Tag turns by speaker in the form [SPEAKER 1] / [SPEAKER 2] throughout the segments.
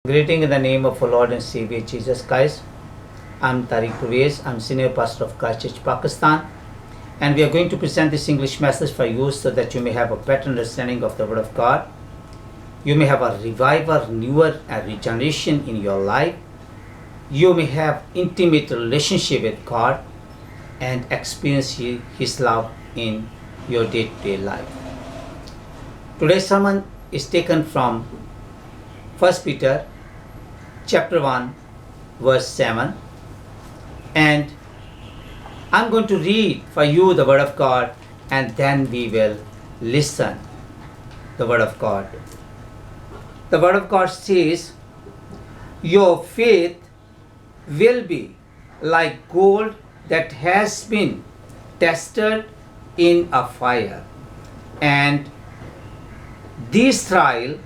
[SPEAKER 1] Greeting in the name of our Lord and Savior Jesus Christ. I'm TARIQ. I'm Senior Pastor of Christ Church, Pakistan. And we are going to present this English message for you so that you may have a better understanding of the Word of God. You may have a revival, renewal, and regeneration in your life. You may have intimate relationship with God and experience His love in your day-to-day life. Today's sermon is taken from 1 Peter chapter 1 verse 7, and I'm going to read for you the Word of God, and then we will listen the Word of God. The Word of God says, your faith will be like gold that has been tested in a fire, and this trial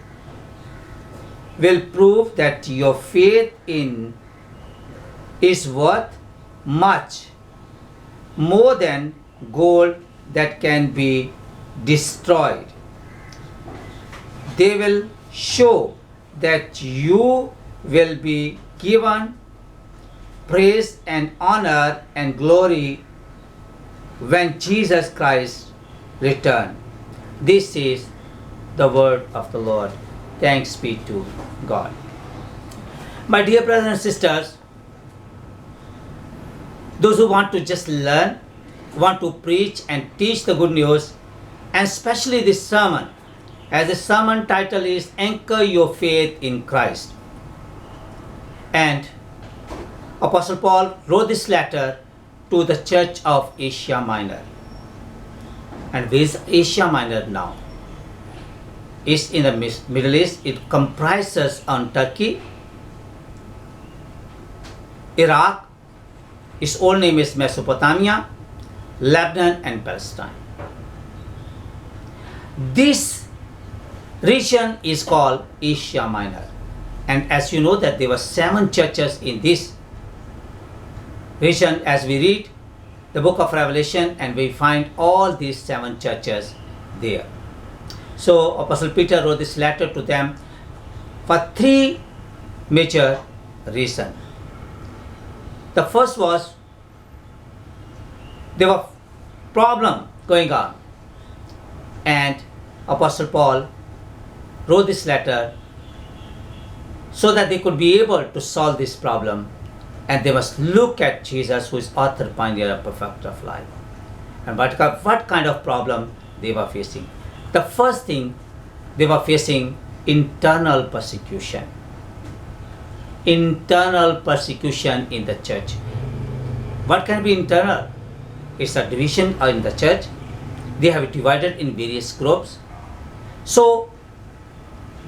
[SPEAKER 1] will prove that your faith is worth much more than gold that can be destroyed. They will show that you will be given praise and honor and glory when Jesus Christ returns. This is the word of the Lord. Thanks be to God. My dear brothers and sisters, those who want to just learn, want to preach and teach the good news, and especially this sermon, as the sermon title is Anchor Your Faith in Christ. And Apostle Paul wrote this letter to the church of Asia Minor. And where is Asia Minor now? It's in the Middle East. It comprises on Turkey, Iraq, its old name is Mesopotamia, Lebanon, and Palestine. This region is called Asia Minor. And as you know that there were 7 churches in this region as we read the book of Revelation, and we find all these 7 churches there. So Apostle Peter wrote this letter to them for 3 major reasons. The first was there were problems going on, and Apostle Paul wrote this letter so that they could be able to solve this problem, and they must look at Jesus, who is author, pioneer, and perfecter of life. And what kind of problem they were facing? The first thing, they were facing internal persecution. Internal persecution in the church. What can be internal? It's a division in the church. They have it divided in various groups. So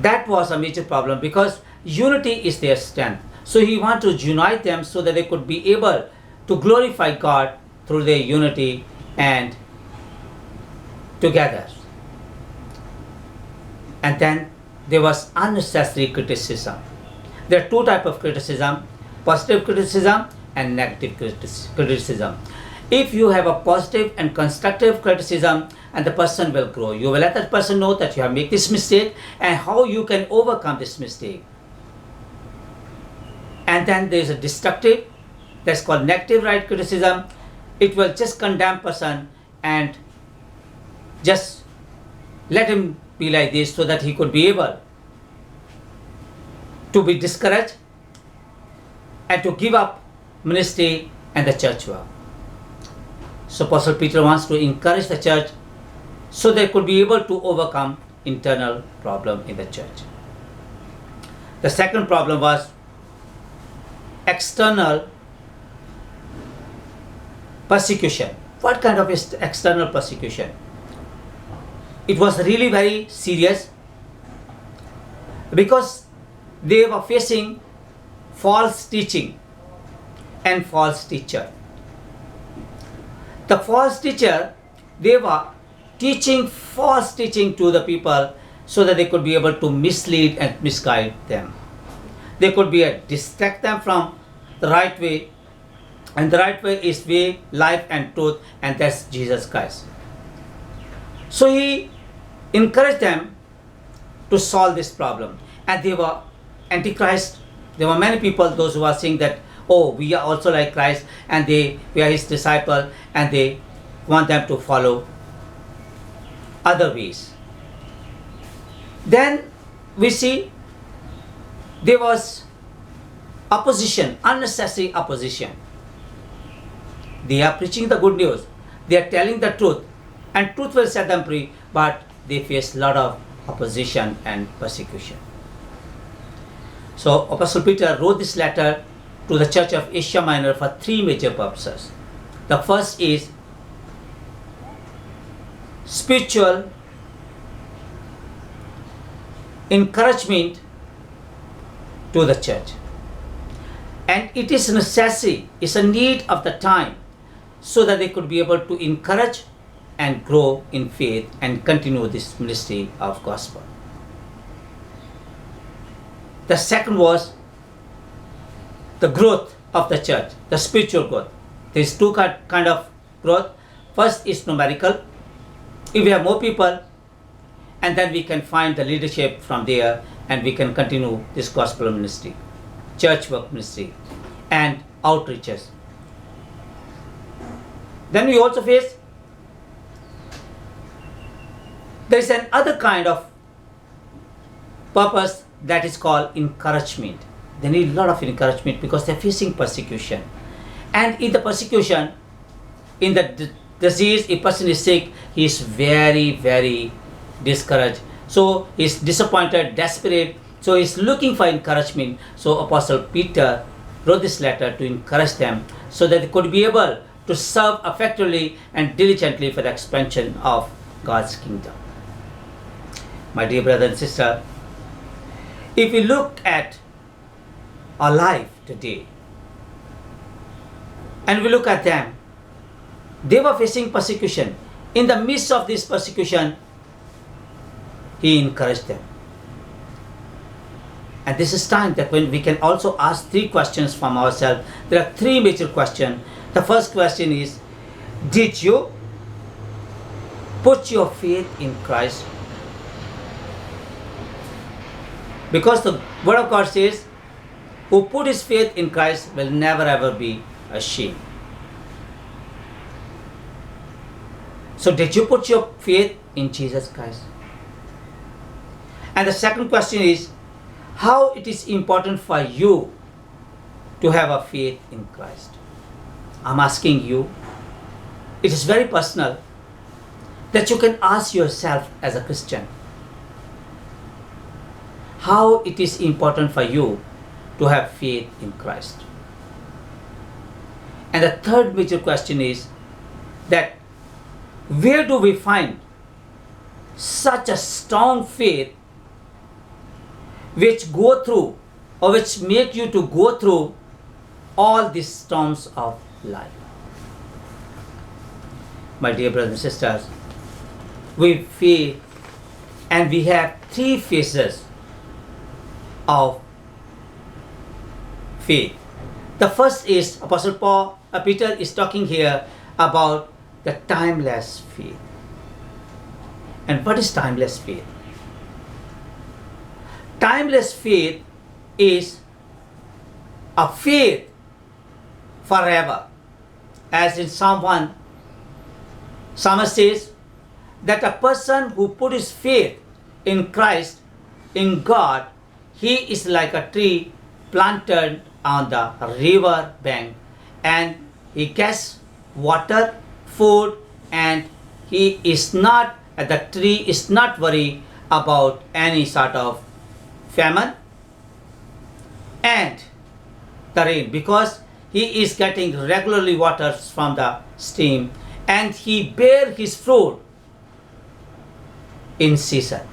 [SPEAKER 1] that was a major problem, because unity is their strength. So he wanted to unite them so that they could be able to glorify God through their unity and together. And then there was unnecessary criticism. There are 2 types of criticism: positive criticism and negative criticism. If you have a positive and constructive criticism, and the person will grow, you will let that person know that you have made this mistake and how you can overcome this mistake. And then there is a destructive, that's called negative right criticism. It will just condemn person and just let him be like this so that he could be able to be discouraged and to give up ministry and the church work. So Apostle Peter wants to encourage the church so they could be able to overcome internal problem in the church. The second problem was external persecution. What kind of external persecution? It was really very serious, because they were facing false teaching and false teacher. The false teacher, they were teaching false teaching to the people so that they could be able to mislead and misguide them. They could be distract them from the right way, and the right way is way, life, and truth, and that's Jesus Christ. So he encouraged them to solve this problem, and they were Antichrist. There were many people, those who are saying that, oh, we are also like Christ, and we are his disciple, and they want them to follow other ways. Then we see there was opposition, unnecessary opposition. They are preaching the good news, they are telling the truth, and truth will set them free, but they face a lot of opposition and persecution. So Apostle Peter wrote this letter to the church of Asia Minor for three major purposes. The first is spiritual encouragement to the church. And it is necessary, it's a need of the time, so that they could be able to encourage and grow in faith and continue this ministry of gospel. The second was the growth of the church, the spiritual growth. There is two kind of growth. First is numerical. If we have more people, and then we can find the leadership from there, and we can continue this gospel ministry, church work ministry, and outreaches. Then we also face, there is another kind of purpose that is called encouragement. They need a lot of encouragement because they are facing persecution. And in the persecution, in the disease, a person is sick, he is very, very discouraged. So he is disappointed, desperate. So he is looking for encouragement. So Apostle Peter wrote this letter to encourage them so that they could be able to serve effectively and diligently for the expansion of God's kingdom. My dear brother and sister, if we look at our life today and we look at them, they were facing persecution. In the midst of this persecution, he encouraged them. And this is time that when we can also ask three questions from ourselves. There are three major questions. The first question is, did you put your faith in Christ? Because the Word of God says, who put his faith in Christ will never ever be ashamed. So did you put your faith in Jesus Christ? And the second question is, how it is important for you to have a faith in Christ? I'm asking you, it is very personal, that you can ask yourself as a Christian, how it is important for you to have faith in Christ. And the third major question is that where do we find such a strong faith which go through or which make you to go through all these storms of life? My dear brothers and sisters, we feel and we have three phases of faith. The first is Apostle Peter is talking here about the timeless faith. And what is timeless faith? Timeless faith is a faith forever. As in Psalm 1, Psalmist says that a person who put his faith in Christ, in God, he is like a tree planted on the river bank, and he gets water, food, and he is not, the tree is not worried about any sort of famine and the rain, because he is getting regularly water from the stream, and he bear his fruit in season.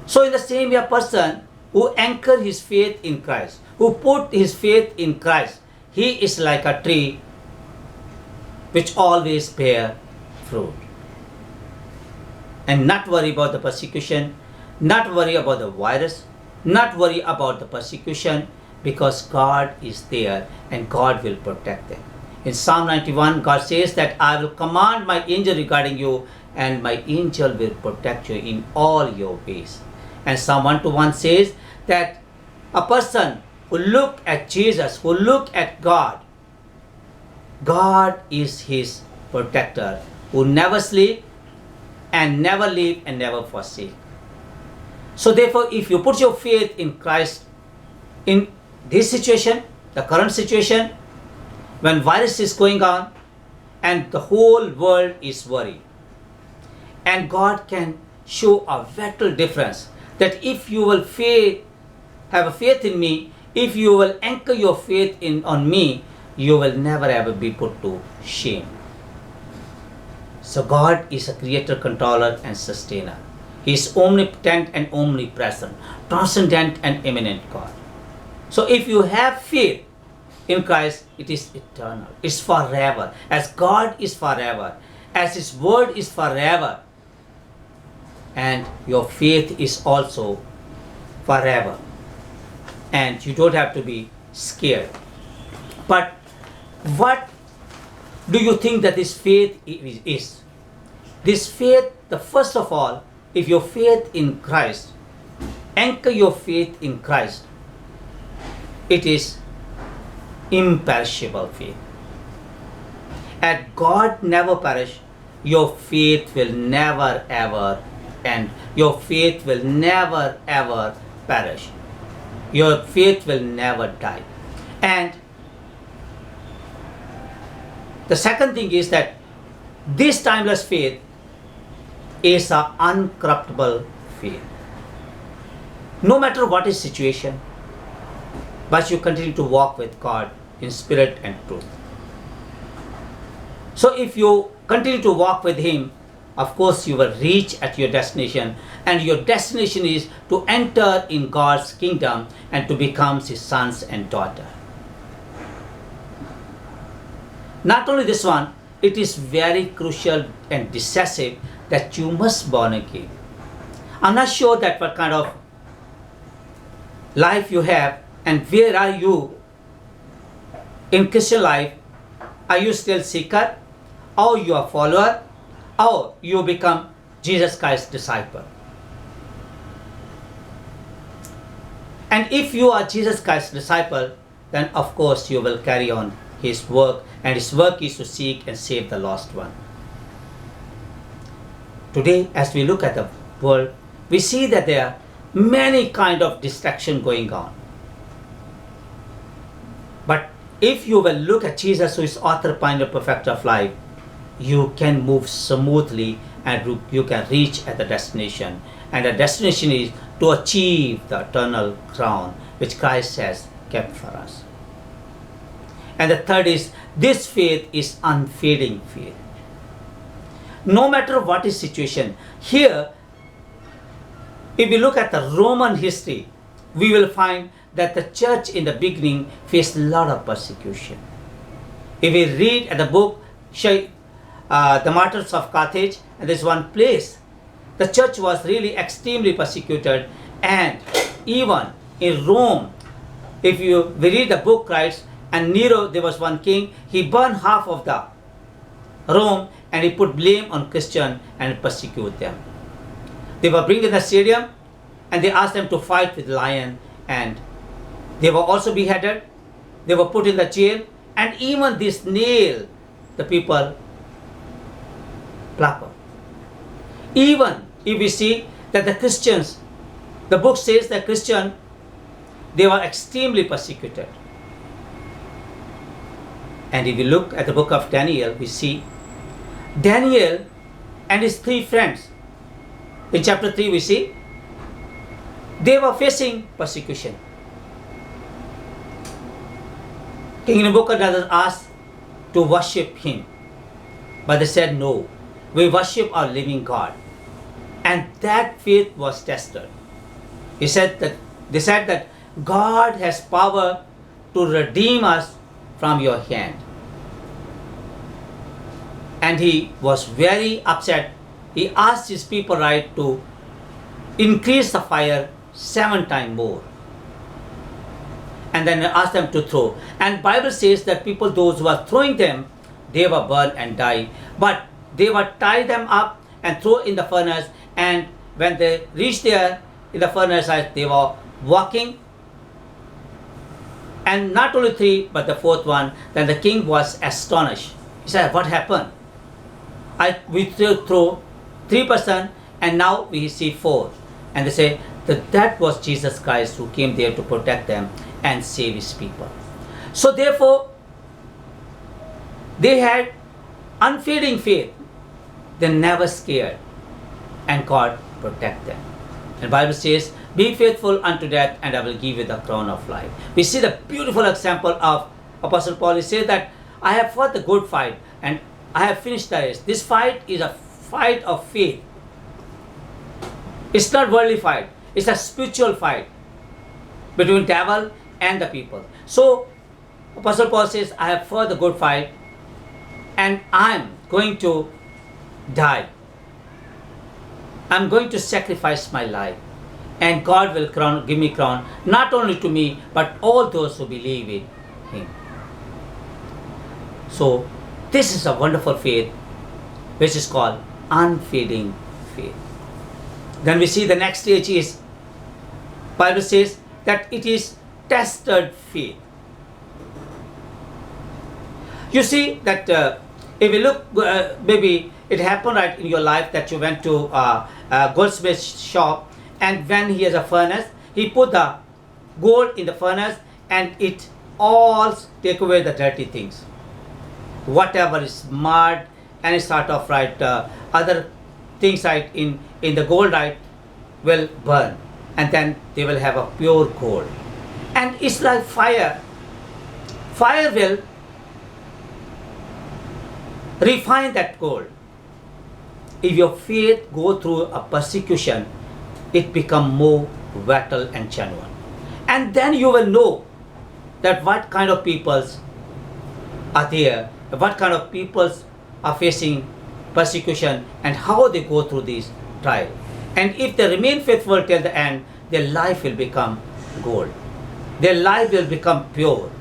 [SPEAKER 1] So in the same way, a person who anchor his faith in Christ, who put his faith in Christ, he is like a tree which always bear fruit. And not worry about the persecution, not worry about the virus, not worry about the persecution, because God is there and God will protect them. In Psalm 91, God says that I will command my angel regarding you, and my angel will protect you in all your ways. And Psalm 1:1 says that a person who look at Jesus, who look at God, God is his protector, who never sleep and never leave and never forsake. So therefore, if you put your faith in Christ in this situation, the current situation, when virus is going on and the whole world is worried, and God can show a vital difference, that if you will have a faith in me, if you will anchor your faith on me, you will never ever be put to shame. So God is a creator, controller and sustainer. He is omnipotent and omnipresent, transcendent and immanent God. So if you have faith in Christ, it is eternal. It's forever. As God is forever, as His word is forever, and your faith is also forever. And you don't have to be scared. But what do you think that this faith is? This faith, the first of all, if your faith in Christ, anchor your faith in Christ, it is imperishable faith. And God never perish, your faith will never ever end. Your faith will never ever perish. Your faith will never die. And the second thing is that this timeless faith is an uncorruptible faith. No matter what is situation, but you continue to walk with God in spirit and truth. So if you continue to walk with Him, of course you will reach at your destination, and your destination is to enter in God's kingdom and to become His sons and daughters. Not only this one, it is very crucial and decisive that you must born again. I'm not sure that what kind of life you have and where are you in Christian life. Are you still seeker, or you are follower, or you become Jesus Christ's disciple? And if you are Jesus Christ's disciple, then of course you will carry on His work, and His work is to seek and save the lost one. Today, as we look at the world, we see that there are many kind of distraction going on. But if you will look at Jesus, who is author, pioneer, perfecter of life, you can move smoothly and you can reach at the destination. And the destination is to achieve the eternal crown which Christ has kept for us. And the third is, this faith is unfading faith. No matter what is situation. Here, if we look at the Roman history, we will find that the church in the beginning faced a lot of persecution. If we read at the book, the Martyrs of Carthage, and there's one place, the church was really extremely persecuted, and even in Rome, if we read the book, writes, and Nero, there was one king, he burned half of the Rome, and he put blame on Christian and persecute them. They were bringing the stadium, and they asked them to fight with lion, and they were also beheaded. They were put in the jail, and even this nail, the people pluck up. Even if we see that the Christians, the book says that Christian, they were extremely persecuted. And if we look at the book of Daniel, we see Daniel and his three friends. In chapter 3 we see they were facing persecution. King Nebuchadnezzar asked to worship him, but they said no, we worship our living God. And that faith was tested. They said that God has power to redeem us from your hand. And he was very upset. He asked his people to increase the fire 7 times more. And then asked them to throw. And Bible says that people, those who are throwing them, they were burned and died. But they were tie them up and throw in the furnace. And when they reached there in the furnace, they were walking. And not only three, but the fourth one, then the king was astonished. He said, what happened? We threw 3% and now we see 4. And they say that was Jesus Christ who came there to protect them and save his people. So therefore, they had unfading faith. They never scared. And God protect them. And the Bible says, be faithful unto death and I will give you the crown of life. We see the beautiful example of Apostle Paul. He says that I have fought the good fight and I have finished the race. This fight is a fight of faith. It's not worldly fight. It's a spiritual fight between devil and the people. So Apostle Paul says, I have fought the good fight and I'm going to die. I'm going to sacrifice my life. And God will give me crown, not only to me, but all those who believe in him. So this is a wonderful faith, which is called unfading faith. Then we see the next stage is, Bible says that it is tested faith. You see that if you look, maybe it happened right in your life that you went to a goldsmith shop, and when he has a furnace, he put the gold in the furnace and it all take away the dirty things. Whatever is mud, any sort of other things in the gold will burn, and then they will have a pure gold. And it's like fire. Fire will refine that gold. If your faith go through a persecution, it become more vital and genuine. And then you will know that what kind of peoples are there, what kind of peoples are facing persecution and how they go through these trials. And if they remain faithful till the end, their life will become gold. Their life will become pure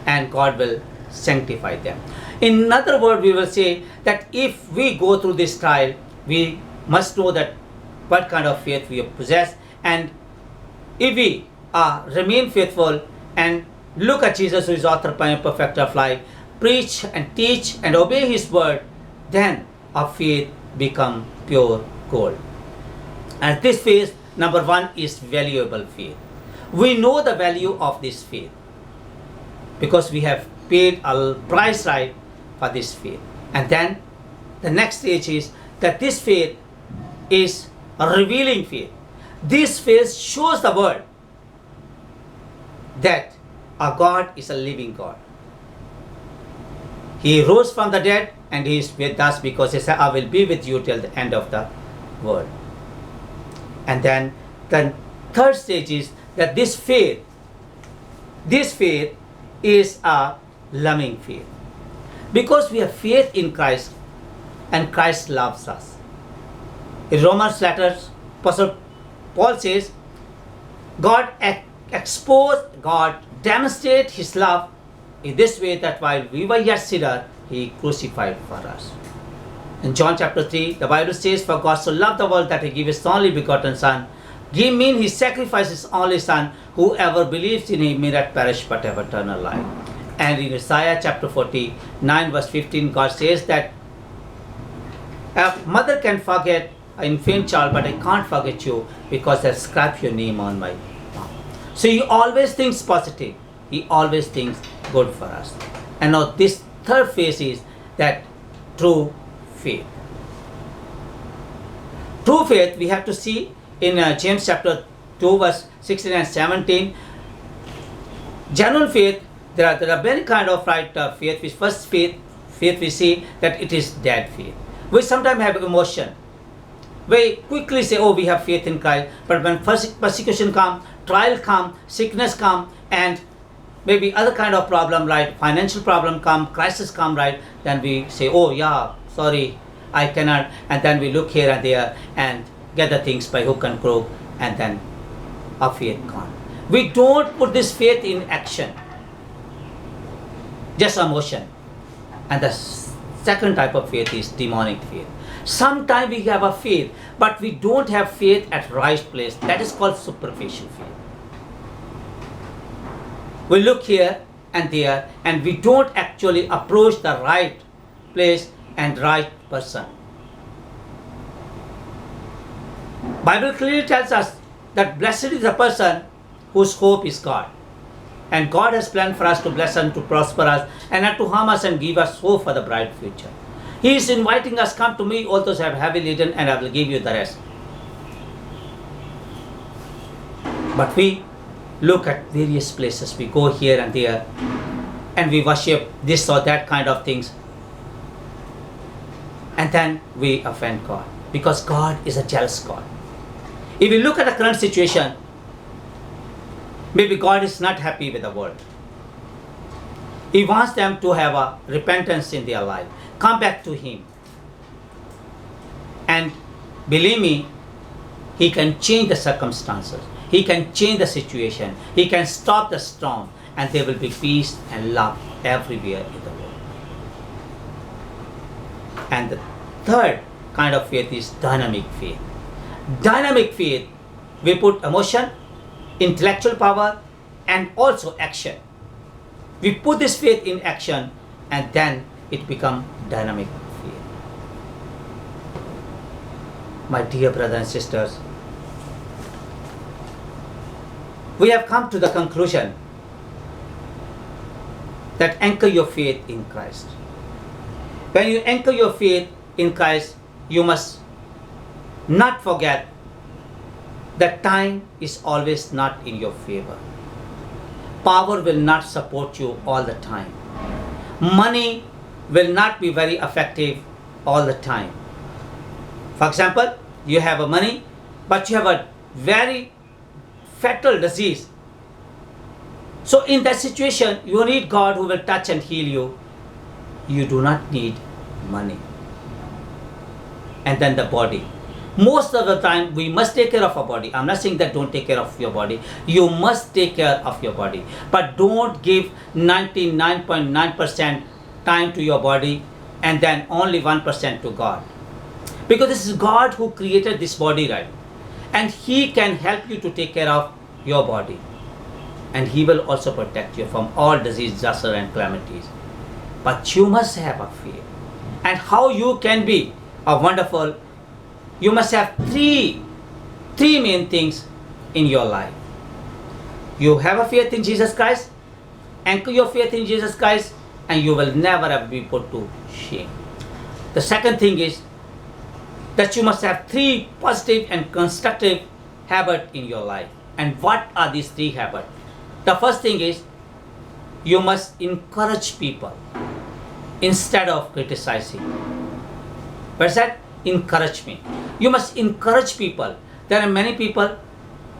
[SPEAKER 1] and God will sanctify them. In other words, we will say that if we go through this trial, we must know that what kind of faith we possess, and if we remain faithful and look at Jesus, who is author and perfecter of life, preach and teach and obey his word, then our faith become pure gold. And this faith, number one, is valuable faith. We know the value of this faith because we have paid a price for this faith. And then the next stage is that this faith is a revealing faith. This faith shows the world that our God is a living God. He rose from the dead and he is with us because he said, I will be with you till the end of the world. And then the third stage is that this faith is a loving faith. Because we have faith in Christ and Christ loves us. In Romans letters, Apostle Paul says, God demonstrated his love in this way, that while we were yet sinners, he crucified for us. In John chapter 3, the Bible says, for God so loved the world that he gave his only begotten Son. He means he sacrificed his only Son. Whoever believes in him may not perish but have eternal life. And in Isaiah chapter 49 verse 15, God says that a mother can forget an infant child, but I can't forget you because I scratched your name on my palm. So he always thinks positive. He always thinks good for us. And now this third phase is that true faith. True faith, we have to see in James chapter 2 verse 16 and 17. Genuine faith, there are many kind of faith. Which first faith we see that it is dead faith. We sometimes have emotion. We quickly say, oh, we have faith in Christ. But when persecution come, trial come, sickness come, and maybe other kind of problem, financial problem come, crisis come, then we say, oh yeah, sorry, I cannot. And then we look here and there and get the things by hook and crook, and then our faith gone. We don't put this faith in action, just emotion. And the second type of faith is demonic faith. Sometimes we have a faith, but we don't have faith at right place. That is called superficial faith. We look here and there and we don't actually approach the right place and right person. Bible clearly tells us that blessed is the person whose hope is God. And God has planned for us to bless and to prosper us and not to harm us and give us hope for the bright future. He is inviting us, come to me, all those who have heavy laden, and I will give you the rest. But we look at various places, we go here and there, and we worship this or that kind of things. And then we offend God, because God is a jealous God. If we look at the current situation, maybe God is not happy with the world. He wants them to have a repentance in their life, come back to Him. And believe me, He can change the circumstances. He can change the situation. He can stop the storm, and there will be peace and love everywhere in the world. And the third kind of faith is dynamic faith. Dynamic faith, we put emotion, intellectual power, and also action. We put this faith in action, and then it becomes dynamic faith. My dear brothers and sisters, we have come to the conclusion that anchor your faith in Christ. When you anchor your faith in Christ, you must not forget that time is always not in your favor. Power will not support you all the time. Money will not be very effective all the time. For example, you have a money, but you have a very fatal disease. So in that situation, you need God who will touch and heal you. You do not need money. And then the body. Most of the time, we must take care of our body. I'm not saying that don't take care of your body. You must take care of your body. But don't give 99.9% time to your body and then only 1% to God. Because this is God who created this body, right? And He can help you to take care of your body. And He will also protect you from all disease, disaster and calamities. But you must have a faith. And how you can be a wonderful, you must have three main things in your life. You have a faith in Jesus Christ, anchor your faith in Jesus Christ, and you will never ever be put to shame. The second thing is that you must have 3 positive and constructive habits in your life. And what are these 3 habits? The first thing is you must encourage people instead of criticizing. Where's that? Encourage me. You must encourage people. There are many people,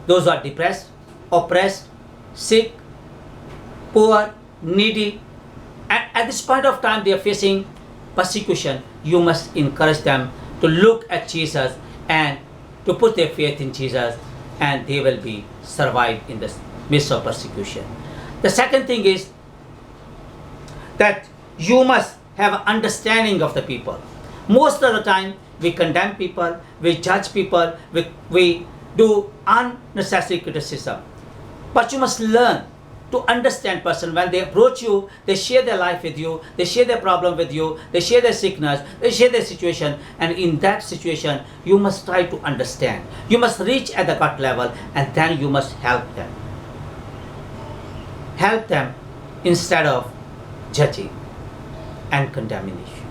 [SPEAKER 1] those who are depressed, oppressed, sick, poor, needy, and at this point of time they are facing persecution. You must encourage them to look at Jesus and to put their faith in Jesus, and they will be survived in the midst of persecution. The second thing is that you must have an understanding of the people. Most of the time we condemn people, we judge people, we do unnecessary criticism. But you must learn to understand person. When they approach you, they share their life with you, they share their problem with you, they share their sickness, they share their situation, and in that situation you must try to understand. You must reach at the gut level, and then you must help them. Help them instead of judging and condemnation.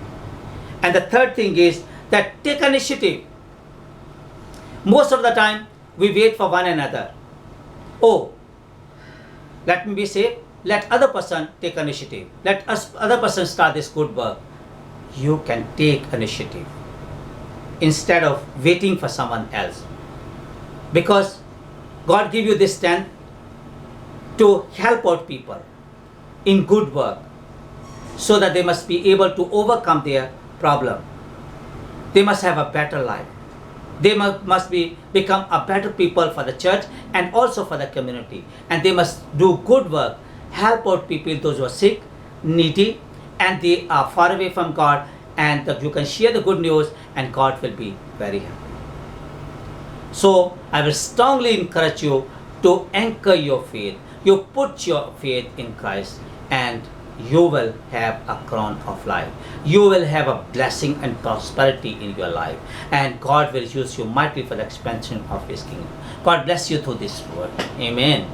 [SPEAKER 1] And the third thing is that take initiative. Most of the time we wait for one another. Oh, let me be safe, let other person take initiative. Let other person start this good work. You can take initiative instead of waiting for someone else. Because God give you this strength to help out people in good work, so that they must be able to overcome their problem. They must have a better life. They must become a better people for the church and also for the community. And they must do good work, help out people, those who are sick, needy, and they are far away from God. And you can share the good news, and God will be very happy. So I will strongly encourage you to anchor your faith. You put your faith in Christ and you will have a crown of life. You will have a blessing and prosperity in your life. And God will use you mightily for the expansion of His kingdom. God bless you through this word. Amen.